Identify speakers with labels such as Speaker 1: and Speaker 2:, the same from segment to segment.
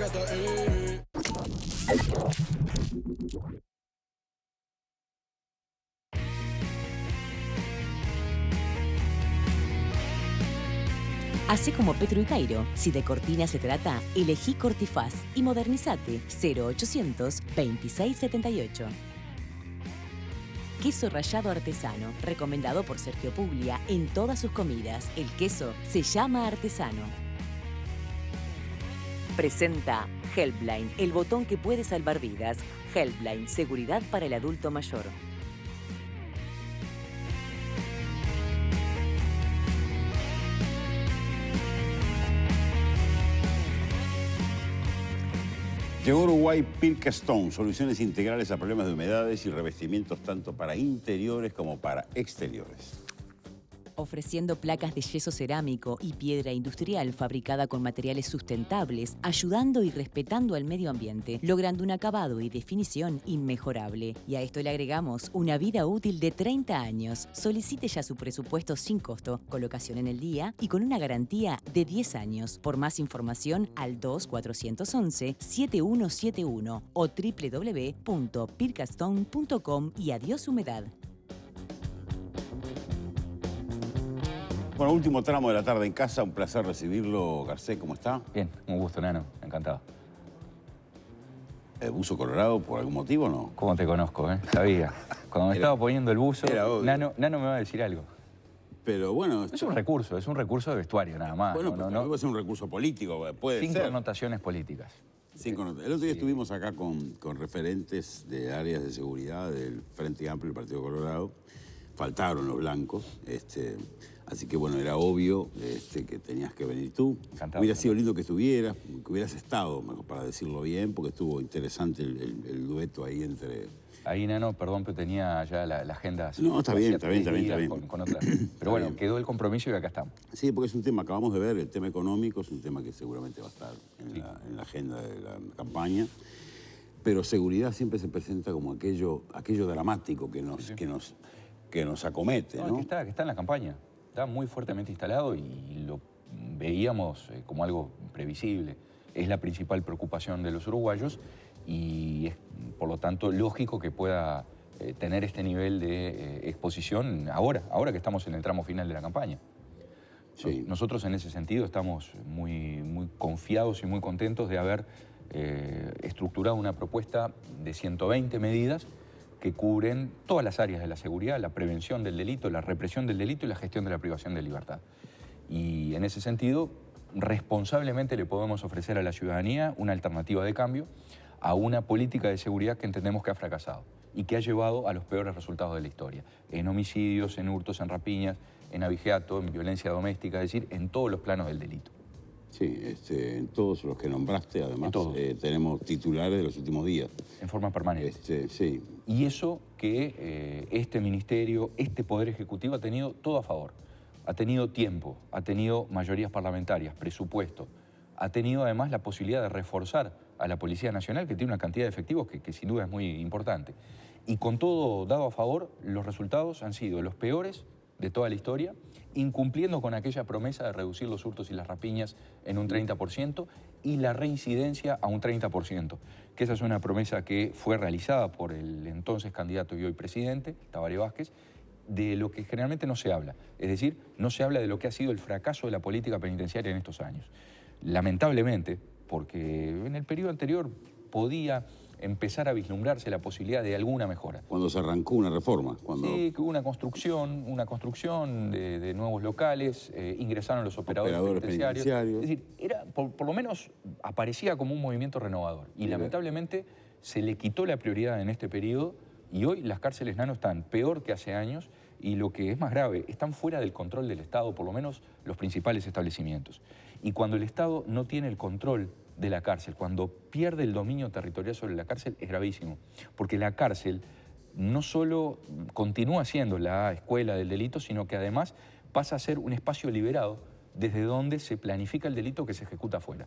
Speaker 1: Cállate,
Speaker 2: Hacé como Petro y Cairo. Si de cortina se trata, elegí Cortifaz y modernizate. 0800 2678. Queso rallado artesano, recomendado por Sergio Puglia en todas sus comidas. El queso se llama artesano. Presenta Helpline, el botón que puede salvar vidas. Helpline, seguridad para el adulto mayor.
Speaker 3: Llegó a Uruguay Pirca Stone, soluciones integrales a problemas de humedades y revestimientos tanto para interiores como para exteriores.
Speaker 2: Ofreciendo placas de yeso cerámico y piedra industrial fabricada con materiales sustentables, ayudando y respetando al medio ambiente, logrando un acabado y definición inmejorable. Y a esto le agregamos una vida útil de 30 años. Solicite ya su presupuesto sin costo, colocación en el día y con una garantía de 10 años. Por más información al 2411-7171 o www.pircastone.com y adiós humedad.
Speaker 3: Bueno, último tramo de la tarde en casa, un placer recibirlo. Garcés, ¿cómo está?
Speaker 4: Bien, un gusto, Nano, encantado.
Speaker 3: ¿Buzo colorado por algún motivo o no?
Speaker 4: ¿Cómo te conozco, Sabía. Cuando me estaba poniendo el buzo, Nano me va a decir algo.
Speaker 3: Pero bueno...
Speaker 4: Es un recurso de vestuario nada más.
Speaker 3: Bueno, no puede ser un recurso político, puede ser.
Speaker 4: 5 connotaciones políticas.
Speaker 3: El otro día estuvimos acá con referentes de áreas de seguridad del Frente Amplio del Partido Colorado. Faltaron los blancos, así que bueno, era obvio que tenías que venir tú.
Speaker 4: Encantado,
Speaker 3: hubiera sido lindo que estuvieras, que hubieras estado, para decirlo bien, porque estuvo interesante el dueto ahí entre...
Speaker 4: Ahí, Nano, perdón, pero tenía ya la agenda...
Speaker 3: No, está bien.
Speaker 4: Con otras. Pero bueno, quedó el compromiso y acá estamos.
Speaker 3: Sí, porque es un tema, acabamos de ver, el tema económico es un tema que seguramente va a estar en la agenda de la campaña. Pero seguridad siempre se presenta como aquello dramático que nos acomete, ¿no?
Speaker 4: Que está en la campaña. Está muy fuertemente instalado y lo veíamos como algo previsible. Es la principal preocupación de los uruguayos y es, por lo tanto, lógico que pueda tener este nivel de exposición ahora que estamos en el tramo final de la campaña. Sí. Nosotros, en ese sentido, estamos muy confiados y muy contentos de haber estructurado una propuesta de 120 medidas que cubren todas las áreas de la seguridad, la prevención del delito, la represión del delito y la gestión de la privación de libertad. Y en ese sentido, responsablemente le podemos ofrecer a la ciudadanía una alternativa de cambio a una política de seguridad que entendemos que ha fracasado y que ha llevado a los peores resultados de la historia. En homicidios, en hurtos, en rapiñas, en abigeato, en violencia doméstica, es decir, en todos los planos del delito.
Speaker 3: Sí, en todos los que nombraste, además, tenemos titulares de los últimos días.
Speaker 4: En forma permanente.
Speaker 3: Sí.
Speaker 4: Y eso que este ministerio, este Poder Ejecutivo ha tenido todo a favor. Ha tenido tiempo, ha tenido mayorías parlamentarias, presupuesto. Ha tenido además la posibilidad de reforzar a la Policía Nacional, que tiene una cantidad de efectivos que sin duda es muy importante. Y con todo dado a favor, los resultados han sido los peores de toda la historia, incumpliendo con aquella promesa de reducir los hurtos y las rapiñas en un 30% y la reincidencia a un 30%, que esa es una promesa que fue realizada por el entonces candidato y hoy presidente, Tabaré Vázquez, de lo que generalmente no se habla. Es decir, no se habla de lo que ha sido el fracaso de la política penitenciaria en estos años. Lamentablemente, porque en el periodo anterior podía empezar a vislumbrarse la posibilidad de alguna mejora.
Speaker 3: Cuando se arrancó una reforma.
Speaker 4: Sí, que hubo una construcción de nuevos locales, ingresaron los operadores penitenciarios. Es decir, por lo menos aparecía como un movimiento renovador. Y lamentablemente se le quitó la prioridad en este periodo y hoy las cárceles, Nano, están peor que hace años y lo que es más grave, están fuera del control del Estado, por lo menos los principales establecimientos. Y cuando el Estado no tiene el control de la cárcel, cuando pierde el dominio territorial sobre la cárcel, es gravísimo. Porque la cárcel no solo continúa siendo la escuela del delito, sino que además pasa a ser un espacio liberado desde donde se planifica el delito que se ejecuta afuera.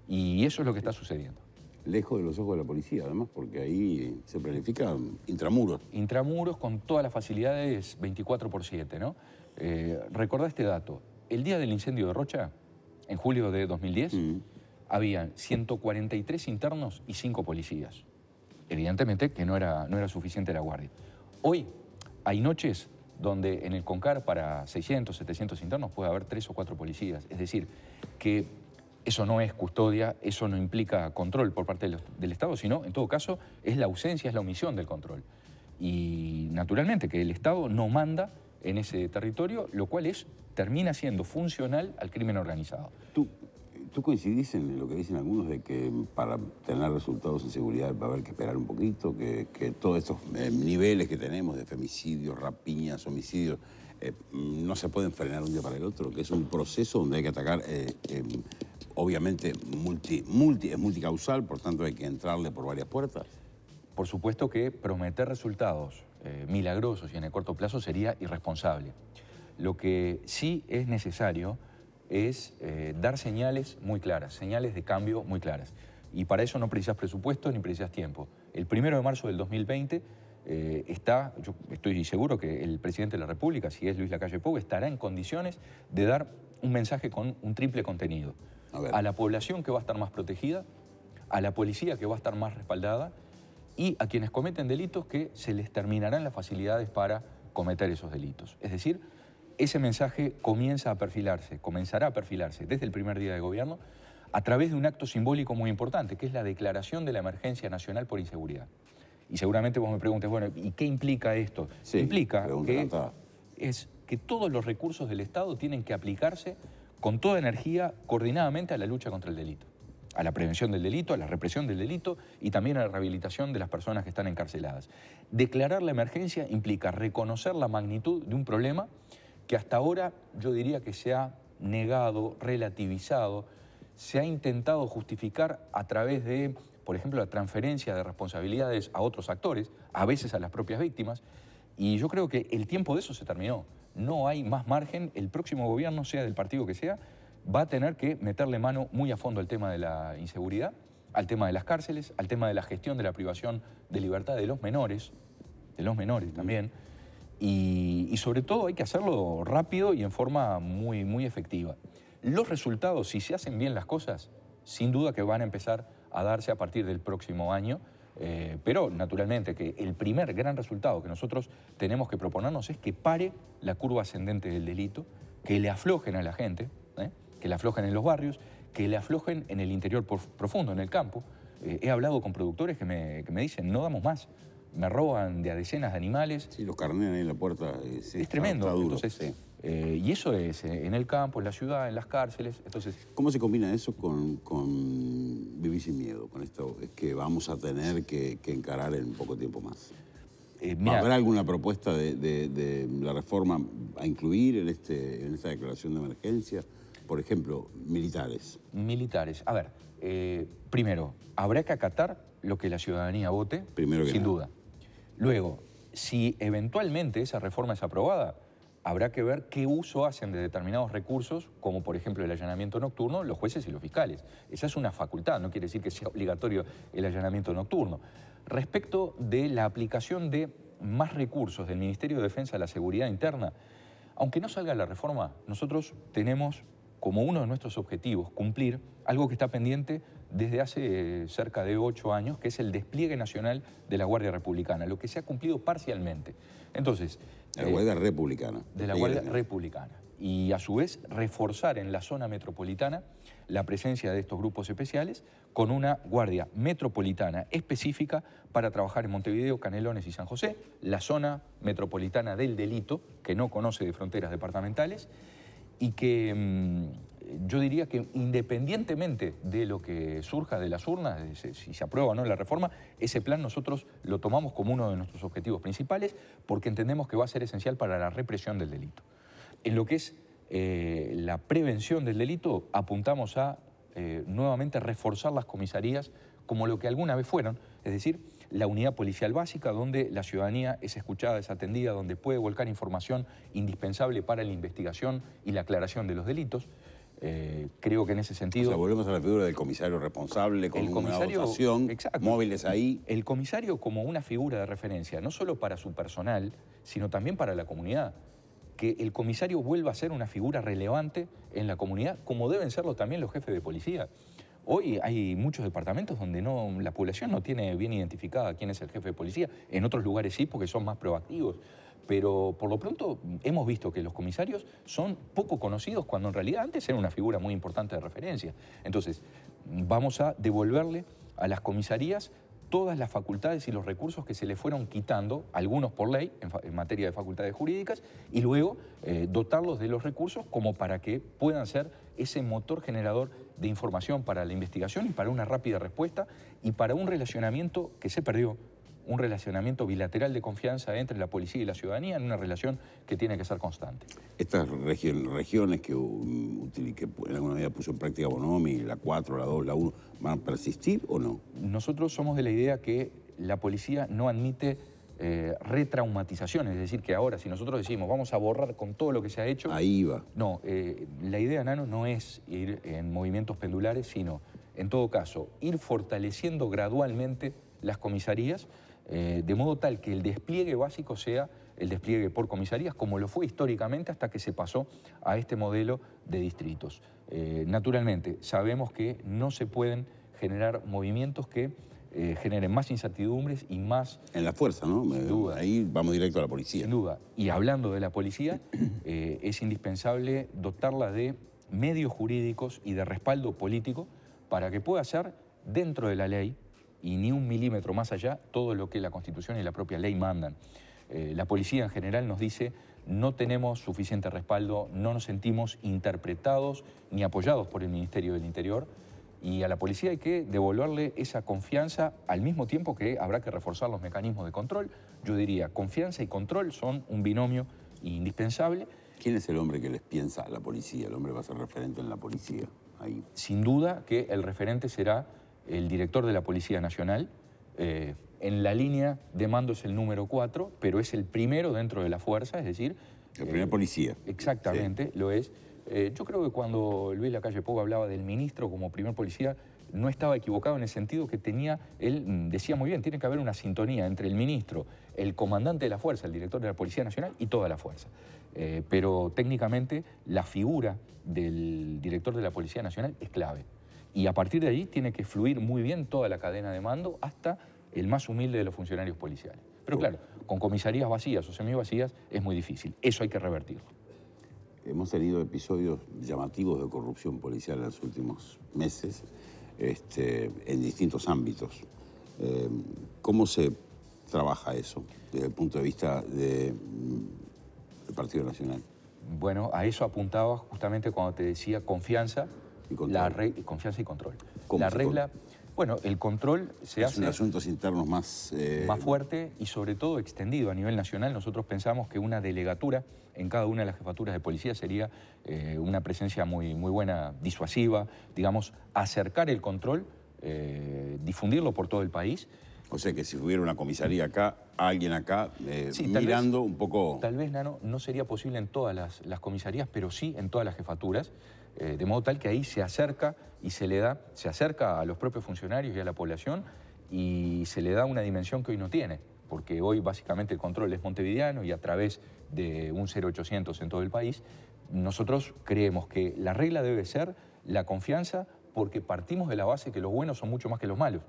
Speaker 4: Y eso es lo que está sucediendo.
Speaker 3: Lejos de los ojos de la policía, además, porque ahí se planifica intramuros.
Speaker 4: Intramuros con todas las facilidades 24/7, ¿no? Recordá este dato. El día del incendio de Rocha, en julio de 2010, había 143 internos y 5 policías. Evidentemente que no era suficiente la guardia. Hoy hay noches donde en el CONCAR para 600, 700 internos puede haber 3 o 4 policías. Es decir, que eso no es custodia, eso no implica control por parte del Estado, sino, en todo caso, es la ausencia, es la omisión del control. Y, naturalmente, que el Estado no manda en ese territorio, lo cual termina siendo funcional al crimen organizado.
Speaker 3: ¿Tú coincidís en lo que dicen algunos de que para tener resultados en seguridad va a haber que esperar un poquito, que todos estos niveles que tenemos de femicidios, rapiñas, homicidios, no se pueden frenar de un día para el otro, que es un proceso donde hay que atacar, obviamente es multicausal, por tanto hay que entrarle por varias puertas?
Speaker 4: Por supuesto que prometer resultados milagrosos y en el corto plazo sería irresponsable. Lo que sí es necesario es dar señales muy claras, señales de cambio muy claras. Y para eso no precisas presupuesto ni precisas tiempo. El 1 de marzo del 2020 yo estoy seguro que el presidente de la República, si es Luis Lacalle Pou, estará en condiciones de dar un mensaje con un triple contenido. A la población que va a estar más protegida, a la policía que va a estar más respaldada y a quienes cometen delitos que se les terminarán las facilidades para cometer esos delitos. Es decir, ese mensaje comenzará a perfilarse desde el primer día de gobierno a través de un acto simbólico muy importante, que es la declaración de la emergencia nacional por inseguridad. Y seguramente vos me preguntes, bueno, ¿y qué implica esto?
Speaker 3: Sí,
Speaker 4: implica que todos los recursos del Estado tienen que aplicarse con toda energía, coordinadamente a la lucha contra el delito, a la prevención del delito, a la represión del delito y también a la rehabilitación de las personas que están encarceladas. Declarar la emergencia implica reconocer la magnitud de un problema que hasta ahora yo diría que se ha negado, relativizado, se ha intentado justificar a través de, por ejemplo, la transferencia de responsabilidades a otros actores, a veces a las propias víctimas, y yo creo que el tiempo de eso se terminó. No hay más margen, el próximo gobierno, sea del partido que sea, va a tener que meterle mano muy a fondo al tema de la inseguridad, al tema de las cárceles, al tema de la gestión de la privación de libertad de los menores también, y sobre todo hay que hacerlo rápido y en forma muy, muy efectiva. Los resultados, si se hacen bien las cosas, sin duda que van a empezar a darse a partir del próximo año, pero naturalmente que el primer gran resultado que nosotros tenemos que proponernos es que pare la curva ascendente del delito, que le aflojen a la gente, que le aflojen en los barrios, que le aflojen en el interior profundo, en el campo. He hablado con productores que me dicen, no damos más, me roban de a decenas de animales.
Speaker 3: Sí, los carnean ahí en la puerta. Sí,
Speaker 4: es tremendo.
Speaker 3: Está duro.
Speaker 4: Entonces, sí. Y eso es en el campo, en la ciudad, en las cárceles. Entonces,
Speaker 3: ¿cómo se combina eso con Vivir sin Miedo? Con esto que vamos a tener que encarar en poco tiempo más. ¿Habrá alguna propuesta de la reforma a incluir en esta declaración de emergencia? Por ejemplo, militares.
Speaker 4: Militares. A ver, primero, habrá que acatar lo que la ciudadanía vote, sin duda. Luego, si eventualmente esa reforma es aprobada, habrá que ver qué uso hacen de determinados recursos, como por ejemplo el allanamiento nocturno, los jueces y los fiscales. Esa es una facultad, no quiere decir que sea obligatorio el allanamiento nocturno. Respecto de la aplicación de más recursos del Ministerio de Defensa a la seguridad interna, aunque no salga la reforma, nosotros tenemos como uno de nuestros objetivos cumplir algo que está pendiente desde hace cerca de 8 años, que es el despliegue nacional de la Guardia Republicana, lo que se ha cumplido parcialmente. Entonces,
Speaker 3: la Guardia Republicana.
Speaker 4: De la Guardia Republicana. Y a su vez reforzar en la zona metropolitana la presencia de estos grupos especiales con una Guardia Metropolitana específica para trabajar en Montevideo, Canelones y San José, la zona metropolitana del delito, que no conoce de fronteras departamentales, y que yo diría que independientemente de lo que surja de las urnas, si se aprueba o no la reforma, ese plan nosotros lo tomamos como uno de nuestros objetivos principales porque entendemos que va a ser esencial para la represión del delito. En lo que es la prevención del delito, apuntamos a nuevamente reforzar las comisarías como lo que alguna vez fueron, es decir, la unidad policial básica donde la ciudadanía es escuchada, es atendida, donde puede volcar información indispensable para la investigación y la aclaración de los delitos. Creo que en ese sentido...
Speaker 3: O sea, volvemos a la figura del comisario responsable con una dotación, móviles ahí.
Speaker 4: El comisario como una figura de referencia, no solo para su personal, sino también para la comunidad. Que el comisario vuelva a ser una figura relevante en la comunidad, como deben serlo también los jefes de policía. Hoy hay muchos departamentos donde la población no tiene bien identificada quién es el jefe de policía. En otros lugares sí, porque son más proactivos. Pero por lo pronto hemos visto que los comisarios son poco conocidos cuando en realidad antes era una figura muy importante de referencia. Entonces, vamos a devolverle a las comisarías todas las facultades y los recursos que se le fueron quitando, algunos por ley, en materia de facultades jurídicas, y luego dotarlos de los recursos como para que puedan ser ese motor generador de información para la investigación y para una rápida respuesta y para un relacionamiento que se perdió, un relacionamiento bilateral de confianza entre la policía y la ciudadanía en una relación que tiene que ser constante.
Speaker 3: Estas regiones que en alguna medida puso en práctica Bonomi, la 4, la 2, la 1, ¿van a persistir o no?
Speaker 4: Nosotros somos de la idea que la policía no admite retraumatizaciones, es decir, que ahora si nosotros decimos vamos a borrar con todo lo que se ha hecho...
Speaker 3: Ahí va.
Speaker 4: No, la idea, Nano, no es ir en movimientos pendulares, sino, en todo caso, ir fortaleciendo gradualmente las comisarías, de modo tal que el despliegue básico sea el despliegue por comisarías, como lo fue históricamente hasta que se pasó a este modelo de distritos. Naturalmente, sabemos que no se pueden generar movimientos que generen más incertidumbres y más...
Speaker 3: En la fuerza, ¿no?
Speaker 4: Sin duda.
Speaker 3: Ahí vamos directo a la policía.
Speaker 4: Sin duda. Y hablando de la policía, es indispensable dotarla de medios jurídicos y de respaldo político para que pueda hacer dentro de la ley y ni un milímetro más allá todo lo que la Constitución y la propia ley mandan. La policía en general nos dice no tenemos suficiente respaldo, no nos sentimos interpretados ni apoyados por el Ministerio del Interior, y a la policía hay que devolverle esa confianza al mismo tiempo que habrá que reforzar los mecanismos de control. Yo diría, confianza y control son un binomio indispensable.
Speaker 3: ¿Quién es el hombre que les piensa a la policía? El hombre va a ser referente en la policía. Ahí.
Speaker 4: Sin duda que el referente será el director de la Policía Nacional. En la línea de mando es el número 4, pero es el primero dentro de la fuerza, es decir...
Speaker 3: El primer policía.
Speaker 4: Exactamente, sí. Lo es. Yo creo que cuando Luis Lacalle Pou hablaba del ministro como primer policía, no estaba equivocado en el sentido que él decía muy bien, tiene que haber una sintonía entre el ministro, el comandante de la fuerza, el director de la Policía Nacional y toda la fuerza. Pero técnicamente la figura del director de la Policía Nacional es clave. Y a partir de ahí tiene que fluir muy bien toda la cadena de mando hasta el más humilde de los funcionarios policiales. Pero claro, con comisarías vacías o semivacías es muy difícil. Eso hay que revertirlo.
Speaker 3: Hemos tenido episodios llamativos de corrupción policial en los últimos meses, en distintos ámbitos. ¿Cómo se trabaja eso desde el punto de vista del Partido Nacional?
Speaker 4: Bueno, a eso apuntaba justamente cuando te decía confianza
Speaker 3: y control.
Speaker 4: Confianza y control.
Speaker 3: ¿Cómo
Speaker 4: la regla, bueno, el control se hace...
Speaker 3: Es un asuntos internos más
Speaker 4: fuerte y sobre todo extendido a nivel nacional. Nosotros pensamos que una delegatura en cada una de las jefaturas de policía sería una presencia muy buena, disuasiva, digamos, acercar el control, difundirlo por todo el país.
Speaker 3: O sea que si hubiera una comisaría acá, alguien acá, sí, mirando un poco...
Speaker 4: Tal vez, Nano, no sería posible en todas las comisarías, pero sí en todas las jefaturas, de modo tal que ahí se acerca y se acerca a los propios funcionarios y a la población y se le da una dimensión que hoy no tiene, porque hoy básicamente el control es montevideano y a través de un 0800 en todo el país, nosotros creemos que la regla debe ser la confianza porque partimos de la base que los buenos son mucho más que los malos,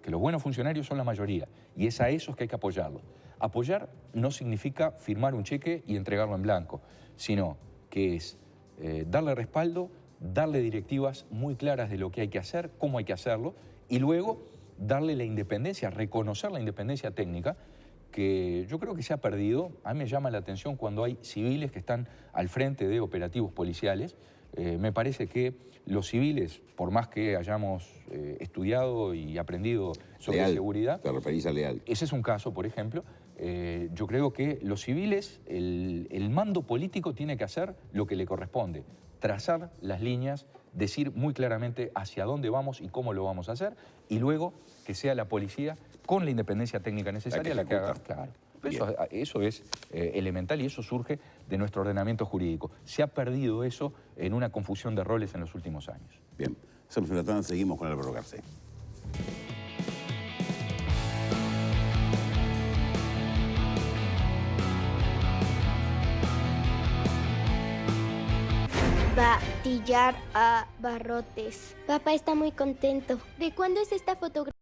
Speaker 4: que los buenos funcionarios son la mayoría y es a esos que hay que apoyarlos. Apoyar no significa firmar un cheque y entregarlo en blanco, sino que es darle respaldo, darle directivas muy claras de lo que hay que hacer, cómo hay que hacerlo y luego darle la independencia, reconocer la independencia técnica que yo creo que se ha perdido. A mí me llama la atención cuando hay civiles que están al frente de operativos policiales. Me parece que los civiles, por más que hayamos estudiado y aprendido sobre
Speaker 3: Leal,
Speaker 4: seguridad...
Speaker 3: Te referís a Leal.
Speaker 4: Ese es un caso, por ejemplo. Yo creo que los civiles, el mando político tiene que hacer lo que le corresponde, trazar las líneas, decir muy claramente hacia dónde vamos y cómo lo vamos a hacer, y luego que sea la policía, con la independencia técnica necesaria, la que haga. Claro. Eso es elemental y eso surge de nuestro ordenamiento jurídico. Se ha perdido eso en una confusión de roles en los últimos años.
Speaker 3: Bien, hacemos una tanda, seguimos con Álvaro Garcés.
Speaker 1: That Atillar a barrotes. Papá está muy contento. ¿De cuándo es esta fotografía?